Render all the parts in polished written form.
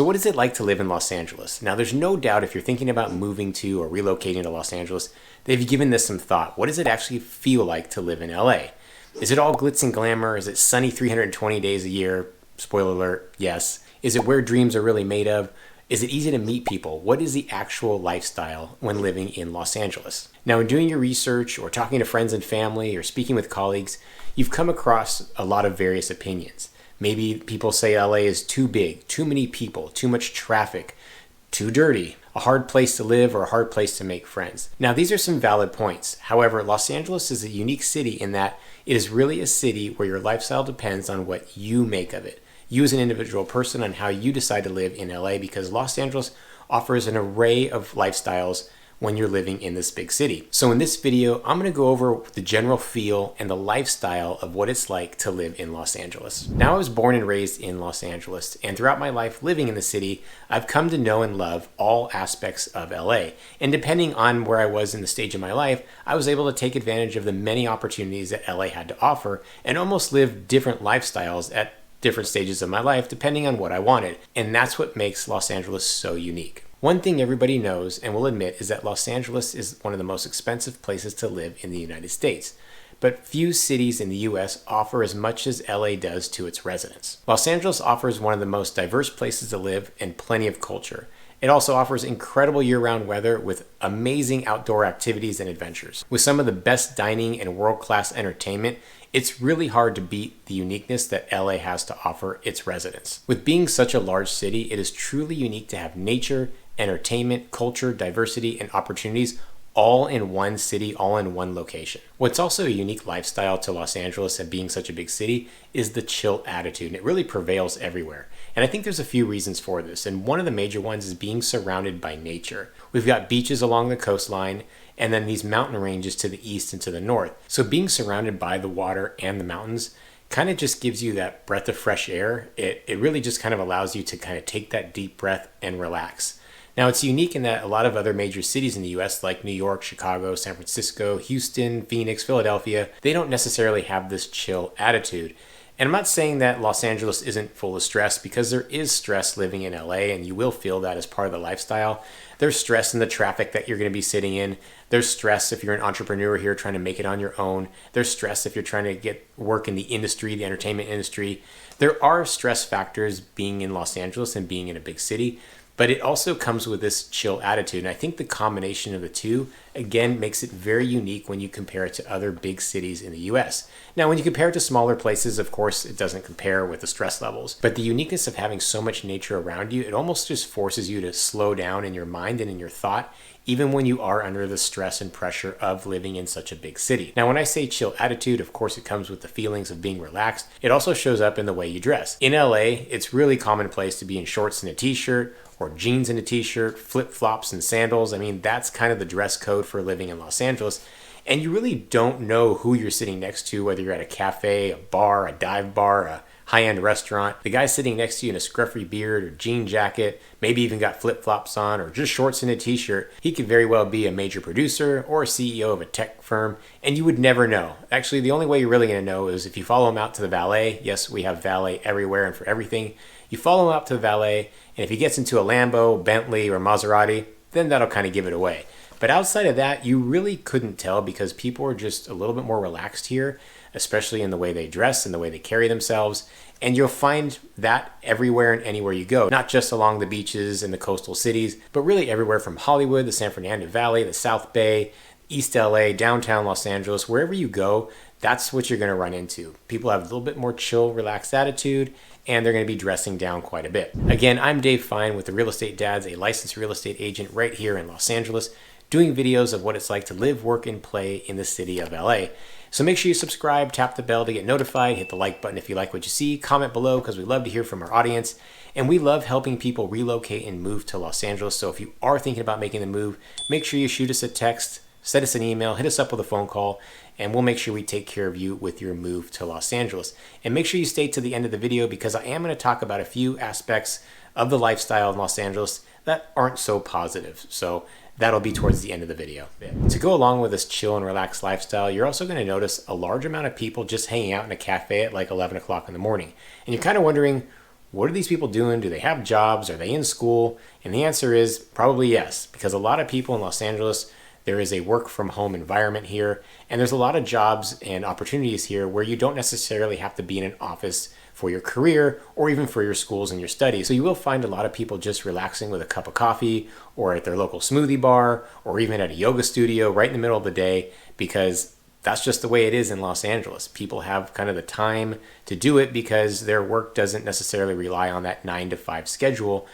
So what is it like to live in Los Angeles? Now, there's no doubt if you're thinking about moving to or relocating to Los Angeles, they've given this some thought. What does it actually feel like to live in LA? Is it all glitz and glamour? Is it sunny 320 days a year? Spoiler alert, yes. Is it where dreams are really made of? Is it easy to meet people? What is the actual lifestyle when living in Los Angeles? Now, in doing your research or talking to friends and family or speaking with colleagues, you've come across a lot of various opinions. Maybe people say LA is too big, too many people, too much traffic, too dirty, a hard place to live or a hard place to make friends. Now, these are some valid points. However, Los Angeles is a unique city in that it is really a city where your lifestyle depends on what you make of it. You as an individual person on how you decide to live in LA, because Los Angeles offers an array of lifestyles when you're living in this big city. So in this video, I'm gonna go over the general feel and the lifestyle of what it's like to live in Los Angeles. Now, I was born and raised in Los Angeles, and throughout my life living in the city, I've come to know and love all aspects of LA. And depending on where I was in the stage of my life, I was able to take advantage of the many opportunities that LA had to offer and almost live different lifestyles at different stages of my life depending on what I wanted. And that's what makes Los Angeles so unique. One thing everybody knows and will admit is that Los Angeles is one of the most expensive places to live in the United States. But few cities in the US offer as much as LA does to its residents. Los Angeles offers one of the most diverse places to live and plenty of culture. It also offers incredible year-round weather with amazing outdoor activities and adventures. With some of the best dining and world-class entertainment, it's really hard to beat the uniqueness that LA has to offer its residents. With being such a large city, it is truly unique to have nature, entertainment, culture, diversity, and opportunities all in one city, all in one location. What's also a unique lifestyle to Los Angeles and being such a big city is the chill attitude, and it really prevails everywhere. And I think there's a few reasons for this, and one of the major ones is being surrounded by nature. We've got beaches along the coastline, and then these mountain ranges to the east and to the north. So being surrounded by the water and the mountains kind of just gives you that breath of fresh air. It really just kind of allows you to kind of take that deep breath and relax. Now, it's unique in that a lot of other major cities in the US, like New York, Chicago, San Francisco, Houston, Phoenix, Philadelphia, they don't necessarily have this chill attitude. And I'm not saying that Los Angeles isn't full of stress, because there is stress living in LA, and you will feel that as part of the lifestyle. There's stress in the traffic that you're going to be sitting in. There's stress if you're an entrepreneur here trying to make it on your own. There's stress if you're trying to get work in the industry, the entertainment industry. There are stress factors being in Los Angeles and being in a big city, but it also comes with this chill attitude. And I think the combination of the two, again, makes it very unique when you compare it to other big cities in the US. Now, when you compare it to smaller places, of course, it doesn't compare with the stress levels. But the uniqueness of having so much nature around you, it almost just forces you to slow down in your mind and in your thought, even when you are under the stress and pressure of living in such a big city. Now, when I say chill attitude, of course, it comes with the feelings of being relaxed. It also shows up in the way you dress. In LA, it's really commonplace to be in shorts and a t-shirt, or jeans and a t-shirt, flip-flops and sandals. I mean, that's kind of the dress code for living in Los Angeles. And you really don't know who you're sitting next to, whether you're at a cafe, a bar, a dive bar, a high-end restaurant. The guy sitting next to you in a scruffy beard or jean jacket, maybe even got flip-flops on, or just shorts and a t-shirt, he could very well be a major producer or a CEO of a tech firm, and you would never know. Actually, the only way you're really going to know is if you follow him out to the valet. Yes, we have valet everywhere and for everything. You follow him out to the valet, and if he gets into a Lambo, Bentley, or Maserati, then that'll kind of give it away. But outside of that, you really couldn't tell, because people are just a little bit more relaxed here, especially in the way they dress and the way they carry themselves. And you'll find that everywhere and anywhere you go, not just along the beaches and the coastal cities, but really everywhere from Hollywood, the San Fernando Valley, the South Bay, East LA, downtown Los Angeles, wherever you go, that's what you're going to run into. People have a little bit more chill, relaxed attitude, and they're going to be dressing down quite a bit. Again, I'm Dave Fine with the Real Estate Dads, a licensed real estate agent right here in Los Angeles, doing videos of what it's like to live, work, and play in the city of LA. So make sure you subscribe, tap the bell to get notified, hit the like button if you like what you see, comment below because we love to hear from our audience, and we love helping people relocate and move to Los Angeles. So if you are thinking about making the move, make sure you shoot us a text, send us an email, hit us up with a phone call, and we'll make sure we take care of you with your move to Los Angeles. And make sure you stay to the end of the video, because I am going to talk about a few aspects of the lifestyle in Los Angeles that aren't so positive. So that'll be towards the end of the video. To go along with this chill and relaxed lifestyle, you're also going to notice a large amount of people just hanging out in a cafe at like 11 o'clock in the morning. And you're kind of wondering, what are these people doing? Do they have jobs? Are they in school? And the answer is probably yes, because a lot of people in Los Angeles, there is a work from home environment here, and there's a lot of jobs and opportunities here where you don't necessarily have to be in an office for your career or even for your schools and your studies. So you will find a lot of people just relaxing with a cup of coffee or at their local smoothie bar or even at a yoga studio right in the middle of the day, because that's just the way it is in Los Angeles. People have kind of the time to do it because their work doesn't necessarily rely on that 9 to 5 schedule.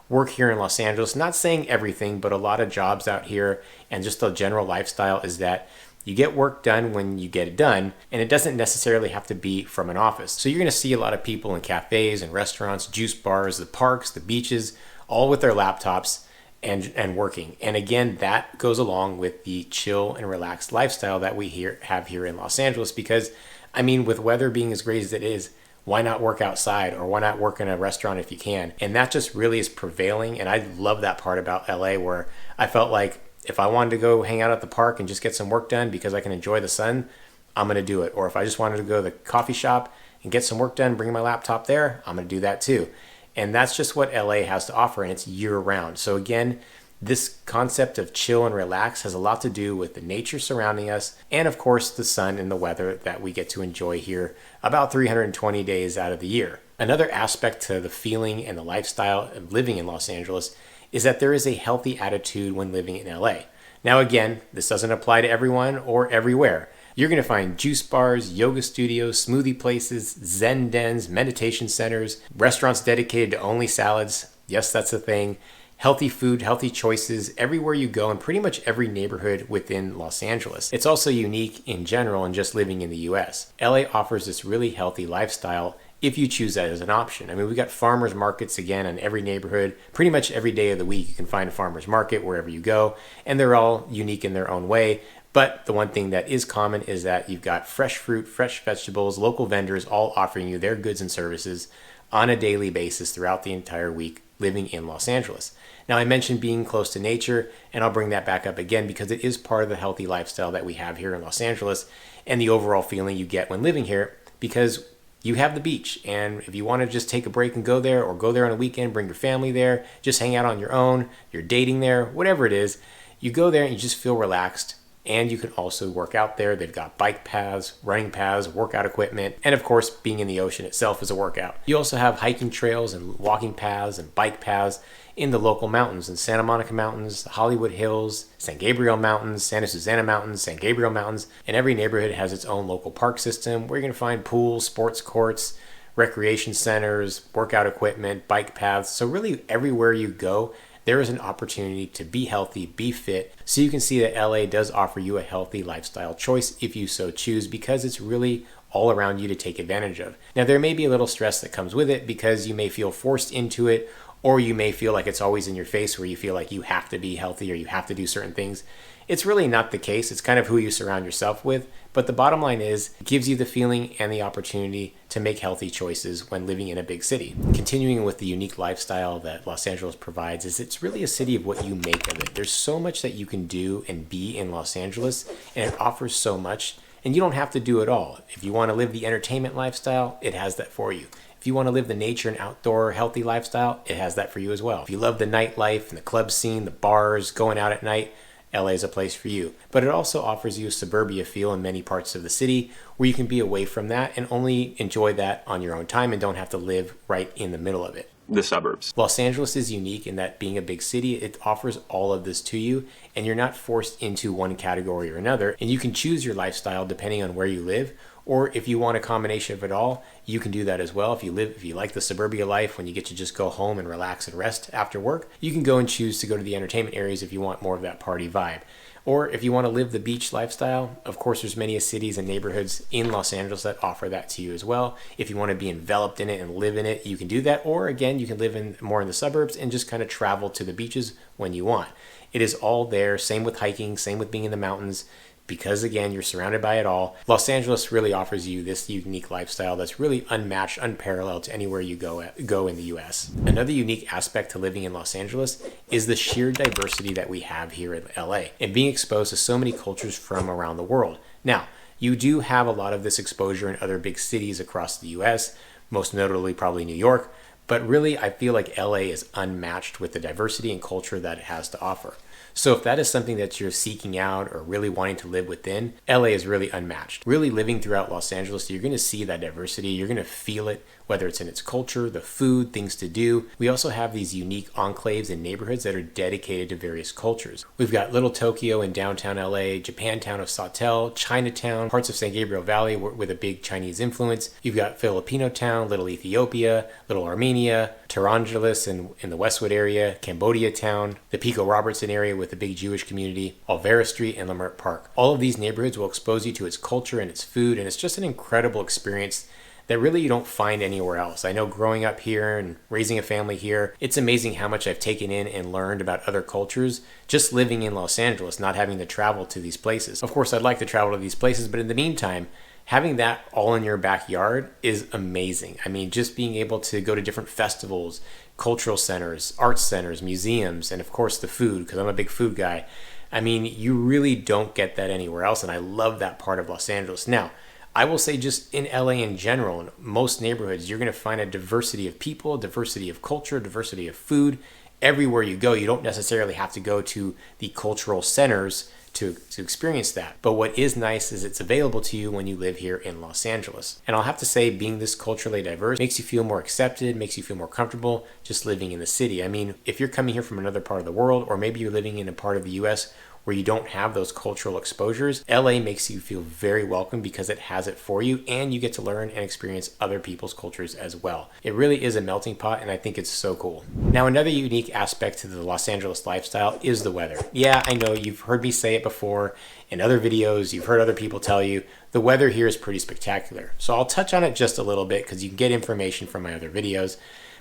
Work here in Los Angeles, not saying everything, but a lot of jobs out here and just the general lifestyle is that you get work done when you get it done, and it doesn't necessarily have to be from an office. So you're going to see a lot of people in cafes and restaurants, juice bars, the parks, the beaches, all with their laptops and working. And again, that goes along with the chill and relaxed lifestyle that we have here in Los Angeles, because I mean, with weather being as great as it is, why not work outside, or why not work in a restaurant if you can? And that just really is prevailing. And I love that part about LA, where I felt like if I wanted to go hang out at the park and just get some work done because I can enjoy the sun, I'm going to do it. Or if I just wanted to go to the coffee shop and get some work done, bring my laptop there, I'm going to do that too. And that's just what LA has to offer, and it's year round. So again, this concept of chill and relax has a lot to do with the nature surrounding us, and of course the sun and the weather that we get to enjoy here about 320 days out of the year. Another aspect to the feeling and the lifestyle of living in Los Angeles is that there is a healthy attitude when living in LA. Now again, this doesn't apply to everyone or everywhere. You're going to find juice bars, yoga studios, smoothie places, zen dens, meditation centers, restaurants dedicated to only salads. Yes, that's a thing. Healthy food, healthy choices everywhere you go in pretty much every neighborhood within Los Angeles. It's also unique in general in just living in the US. LA offers this really healthy lifestyle if you choose that as an option. I mean, we got farmers markets again in every neighborhood. Pretty much every day of the week you can find a farmers market wherever you go, and they're all unique in their own way. But the one thing that is common is that you've got fresh fruit, fresh vegetables, local vendors all offering you their goods and services on a daily basis throughout the entire week living in Los Angeles. Now, I mentioned being close to nature, and I'll bring that back up again because it is part of the healthy lifestyle that we have here in Los Angeles and the overall feeling you get when living here, because you have the beach. And if you want to just take a break and go there, or go there on a weekend, bring your family there, just hang out on your own, you're dating there, whatever it is, you go there and you just feel relaxed. And you can also work out there. They've got bike paths, running paths, workout equipment, and of course, being in the ocean itself is a workout. You also have hiking trails and walking paths and bike paths in the local mountains, in Santa Monica Mountains, the Hollywood Hills, San Gabriel Mountains, Santa Susana Mountains, San Gabriel Mountains, and every neighborhood has its own local park system where you're going to find pools, sports courts, recreation centers, workout equipment, bike paths. So really everywhere you go, there is an opportunity to be healthy, be fit. So you can see that LA does offer you a healthy lifestyle choice if you so choose, because it's really all around you to take advantage of. Now, there may be a little stress that comes with it because you may feel forced into it, or you may feel like it's always in your face where you feel like you have to be healthy or you have to do certain things. It's really not the case. It's kind of who you surround yourself with. But the bottom line is, it gives you the feeling and the opportunity to make healthy choices when living in a big city. Continuing with the unique lifestyle that Los Angeles provides is it's really a city of what you make of it. There's so much that you can do and be in Los Angeles, and it offers so much, and you don't have to do it all. If you want to live the entertainment lifestyle, it has that for you. If you want to live the nature and outdoor healthy lifestyle, it has that for you as well. If you love the nightlife and the club scene, the bars, going out at night, LA is a place for you. But it also offers you a suburbia feel in many parts of the city where you can be away from that and only enjoy that on your own time and don't have to live right in the middle of it. The suburbs. Los Angeles is unique in that, being a big city, it offers all of this to you, and you're not forced into one category or another, and you can choose your lifestyle depending on where you live. Or if you want a combination of it all, you can do that as well. If you like the suburbia life when you get to just go home and relax and rest after work, you can go and choose to go to the entertainment areas if you want more of that party vibe. Or if you want to live the beach lifestyle, of course there's many cities and neighborhoods in Los Angeles that offer that to you as well. If you want to be enveloped in it and live in it, you can do that. Or again, you can live more in the suburbs and just kind of travel to the beaches when you want. It is all there. Same with hiking, same with being in the mountains. Because again, you're surrounded by it all. Los Angeles really offers you this unique lifestyle that's really unmatched, unparalleled to anywhere you go in the US. Another unique aspect to living in Los Angeles is the sheer diversity that we have here in LA and being exposed to so many cultures from around the world. Now, You do have a lot of this exposure in other big cities across the US, most notably probably New York, but really I feel like LA is unmatched with the diversity and culture that it has to offer. So if that is something that you're seeking out or really wanting to live within, LA is really unmatched. Really living throughout Los Angeles, you're going to see that diversity. You're going to feel it, whether it's in its culture, the food, things to do. We also have these unique enclaves and neighborhoods that are dedicated to various cultures. We've got Little Tokyo in downtown LA, Japantown of Sawtelle, Chinatown, parts of San Gabriel Valley with a big Chinese influence. You've got Filipino Town, Little Ethiopia, Little Armenia, Torongelis in the Westwood area, Cambodia Town, the Pico Robertson area with the big Jewish community, Olvera Street, and Leimert Park. All of these neighborhoods will expose you to its culture and its food, and it's just an incredible experience that really you don't find anywhere else. I know growing up here and raising a family here, it's amazing how much I've taken in and learned about other cultures just living in Los Angeles, not having to travel to these places. Of course, I'd like to travel to these places, but in the meantime, having that all in your backyard is amazing. I mean, just being able to go to different festivals, cultural centers, arts centers, museums, and of course the food, because I'm a big food guy. I mean, you really don't get that anywhere else, and I love that part of Los Angeles. Now, I will say just in LA in general, in most neighborhoods, you're going to find a diversity of people, diversity of culture, diversity of food. Everywhere you go, you don't necessarily have to go to the cultural centers to experience that. But what is nice is it's available to you when you live here in Los Angeles. And I'll have to say, being this culturally diverse makes you feel more accepted, makes you feel more comfortable just living in the city. I mean, if you're coming here from another part of the world, or maybe you're living in a part of the US where you don't have those cultural exposures, LA makes you feel very welcome because it has it for you, and you get to learn and experience other people's cultures as well. It really is a melting pot, and I think it's so cool. Now, another unique aspect to the Los Angeles lifestyle is the weather. Yeah, I know you've heard me say it before in other videos, you've heard other people tell you, the weather here is pretty spectacular. So I'll touch on it just a little bit because you can get information from my other videos.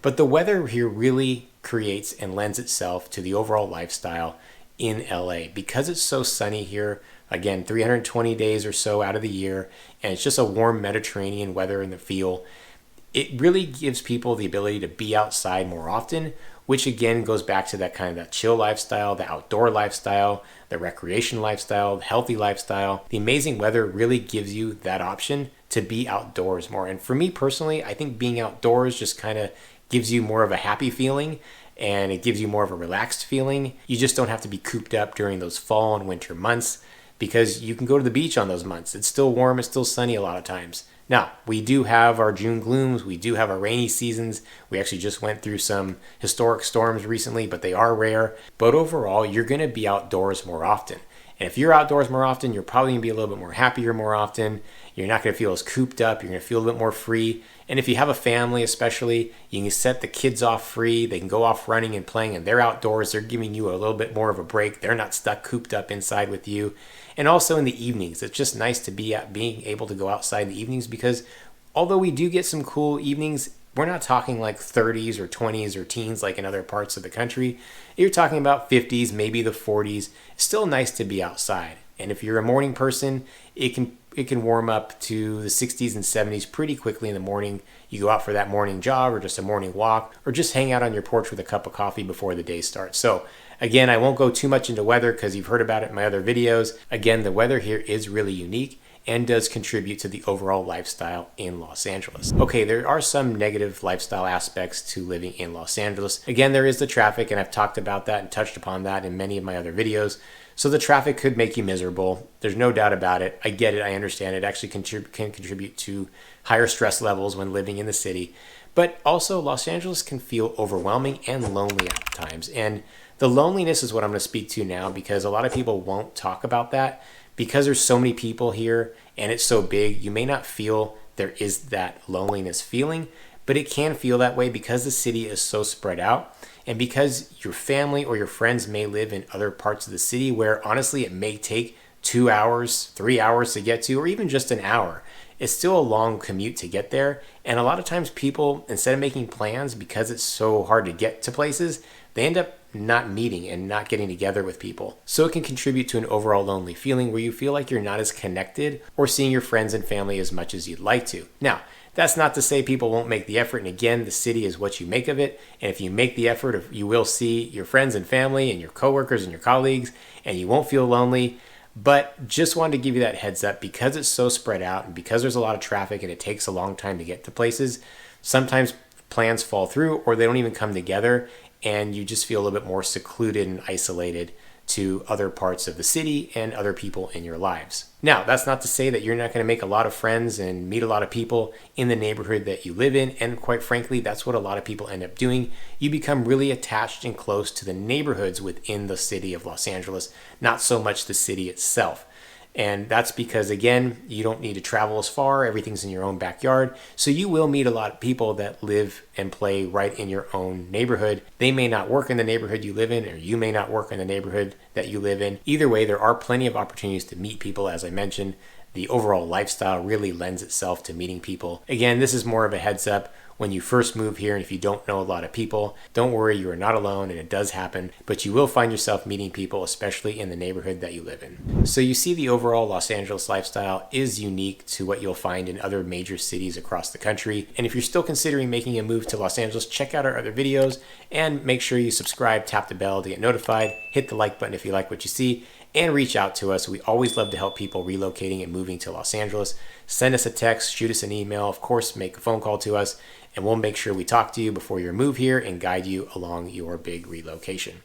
But the weather here really creates and lends itself to the overall lifestyle in LA because it's so sunny here. Again, 320 days or so out of the year, and it's just a warm Mediterranean weather in the feel. It really gives people the ability to be outside more often, which again goes back to that kind of that chill lifestyle, the outdoor lifestyle, the recreation lifestyle, the healthy lifestyle. The amazing weather really gives you that option to be outdoors more. And for me personally, I think being outdoors just kind of gives you more of a happy feeling, and it gives you more of a relaxed feeling. You just don't have to be cooped up during those fall and winter months because you can go to the beach on those months. It's still warm, it's still sunny a lot of times. Now, we do have our June glooms, we do have our rainy seasons. We actually just went through some historic storms recently, but they are rare. But overall, you're gonna be outdoors more often. And if you're outdoors more often, you're probably gonna be a little bit more happier more often. You're not gonna feel as cooped up, you're gonna feel a little bit more free. And if you have a family especially, you can set the kids off free. They can go off running and playing, and they're outdoors. They're giving you a little bit more of a break. They're not stuck cooped up inside with you. And also in the evenings, it's just nice to be being able to go outside in the evenings because although we do get some cool evenings, we're not talking like 30s or 20s or teens like in other parts of the country. You're talking about 50s, maybe the 40s. It's still nice to be outside. And if you're a morning person, it can warm up to the 60s and 70s pretty quickly in the morning. You go out for that morning jog or just a morning walk or just hang out on your porch with a cup of coffee before the day starts. So again, I won't go too much into weather because you've heard about it in my other videos. Again, the weather here is really unique and does contribute to the overall lifestyle in Los Angeles. Okay, there are some negative lifestyle aspects to living in Los Angeles. Again, there is the traffic, and I've talked about that and touched upon that in many of my other videos. So the traffic could make you miserable. There's no doubt about it. I get it. I understand it actually can contribute to higher stress levels when living in the city. But also Los Angeles can feel overwhelming and lonely at times. And the loneliness is what I'm going to speak to now because a lot of people won't talk about that. Because there's so many people here and it's so big, you may not feel there is that loneliness feeling, but it can feel that way because the city is so spread out. And because your family or your friends may live in other parts of the city where honestly it may take 2 hours, 3 hours to get to, or even just an hour. It's still a long commute to get there. And a lot of times people, instead of making plans because it's so hard to get to places, they end up not meeting and not getting together with people. So it can contribute to an overall lonely feeling where you feel like you're not as connected or seeing your friends and family as much as you'd like to. Now, that's not to say people won't make the effort. And again, the city is what you make of it. And if you make the effort, you will see your friends and family and your coworkers and your colleagues, and you won't feel lonely. But just wanted to give you that heads up because it's so spread out and because there's a lot of traffic and it takes a long time to get to places. Sometimes plans fall through or they don't even come together, and you just feel a little bit more secluded and isolated to other parts of the city and other people in your lives. Now, that's not to say that you're not going to make a lot of friends and meet a lot of people in the neighborhood that you live in. And quite frankly, that's what a lot of people end up doing. You become really attached and close to the neighborhoods within the city of Los Angeles, not so much the city itself. And that's because, again, you don't need to travel as far. Everything's in your own backyard. So you will meet a lot of people that live and play right in your own neighborhood. They may not work in the neighborhood you live in, or you may not work in the neighborhood that you live in. Either way, there are plenty of opportunities to meet people, as I mentioned. The overall lifestyle really lends itself to meeting people. Again, this is more of a heads up. When you first move here, and if you don't know a lot of people, don't worry, you are not alone, and it does happen, but you will find yourself meeting people, especially in the neighborhood that you live in. So you see, the overall Los Angeles lifestyle is unique to what you'll find in other major cities across the country. And if you're still considering making a move to Los Angeles, check out our other videos and make sure you subscribe, tap the bell to get notified, hit the like button if you like what you see, and reach out to us. We always love to help people relocating and moving to Los Angeles. Send us a text, shoot us an email, of course, make a phone call to us, and we'll make sure we talk to you before your move here and guide you along your big relocation.